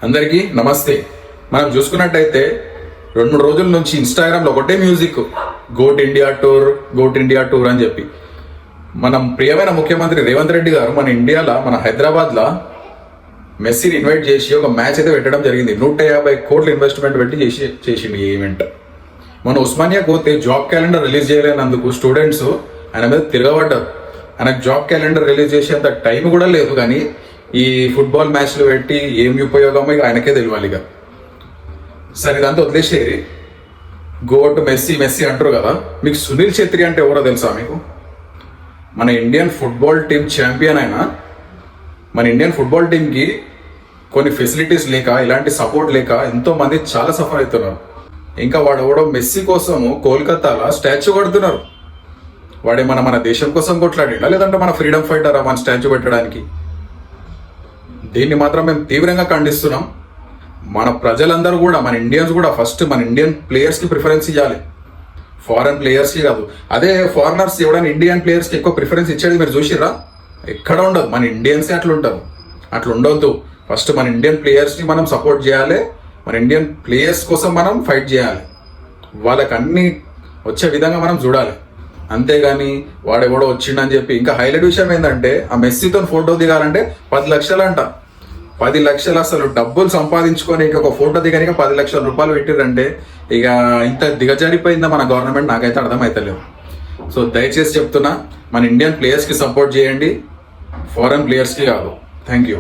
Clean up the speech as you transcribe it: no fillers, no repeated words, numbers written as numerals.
అందరికీ నమస్తే. మనం చూసుకున్నట్టయితే 2-3 రోజుల నుంచి ఇన్స్టాగ్రామ్లో ఒకటే మ్యూజిక్, గోట్ ఇండియా టూర్ అని చెప్పి మనం ప్రియమైన ముఖ్యమంత్రి రేవంత్ రెడ్డి గారు మన ఇండియాలో మన హైదరాబాద్లో మెస్సీని ఇన్వైట్ చేసి ఒక మ్యాచ్ అయితే పెట్టడం జరిగింది. 150 కోట్ల ఇన్వెస్ట్మెంట్ పెట్టి చేసిండు ఈ ఈవెంట్. మన ఉస్మానియా పోతే జాబ్ క్యాలెండర్ రిలీజ్ చేయలేనందుకు స్టూడెంట్స్ ఆయన మీద తిరగబడ్డారు. ఆయనకు జాబ్ క్యాలెండర్ రిలీజ్ చేసేంత టైం కూడా లేదు, కానీ ఈ ఫుట్బాల్ మ్యాచ్లు పెట్టి ఏమి ఉపయోగమో ఇక ఆయనకే తెలియాలి. ఇక సరే ఇదంతా వదిలేసేది. గోట్ మెస్సీ అంటారు కదా, మీకు సునీల్ ఛెత్రి అంటే ఎవరో తెలుసా మీకు? మన ఇండియన్ ఫుట్బాల్ టీం ఛాంపియన్ అయినా మన ఇండియన్ ఫుట్బాల్ టీంకి కొన్ని ఫెసిలిటీస్ లేక, ఇలాంటి సపోర్ట్ లేక ఎంతో మంది చాలా సఫర్ అవుతున్నారు. ఇంకా వాడు ఎవడో మెస్సీ కోసము కోల్కతాలో స్టాచ్యూ కడుతున్నారు. వాడేమన్నా మన దేశం కోసం కొట్లాడినా, లేదంటే మన ఫ్రీడమ్ ఫైటరా మన స్టాచ్యూ పెట్టడానికి? దీన్ని మాత్రం మేము తీవ్రంగా ఖండిస్తున్నాం. మన ప్రజలందరూ కూడా, మన ఇండియన్స్ కూడా ఫస్ట్ మన ఇండియన్ ప్లేయర్స్కి ప్రిఫరెన్స్ ఇవ్వాలి, ఫారెన్ ప్లేయర్స్కి కాదు. అదే ఫారినర్స్ ఎవడైనా ఇండియన్ ప్లేయర్స్కి ఎక్కువ ప్రిఫరెన్స్ ఇచ్చేది మీరు చూసిర్రా? ఎక్కడ ఉండదు. మన ఇండియన్సే అట్లా ఉంటారు. అట్లా ఉండవద్దు. ఫస్ట్ మన ఇండియన్ ప్లేయర్స్ని మనం సపోర్ట్ చేయాలి, మన ఇండియన్ ప్లేయర్స్ కోసం మనం ఫైట్ చేయాలి, వాళ్ళకి అన్ని వచ్చే విధంగా మనం చూడాలి. అంతేగాని వాడెవడో వచ్చిండని చెప్పి. ఇంకా హైలైట్ విషయం ఏంటంటే, ఆ మెస్సీతో ఫోటో దిగాలంటే 10 లక్షలు అంట. 10 లక్షలు అసలు డబ్బులు సంపాదించుకొని ఇంకొక ఫోటో దిగడానికి 10 లక్షల రూపాయలు పెట్టిరంటే ఇక ఇంత దిగజారిపోయిందా మన గవర్నమెంట్? నాకైతే అర్థమవుతలేదు. సో దయచేసి చెప్తున్నా, మన ఇండియన్ ప్లేయర్స్కి సపోర్ట్ చేయండి, ఫారెన్ ప్లేయర్స్కి కాదు. Thank you.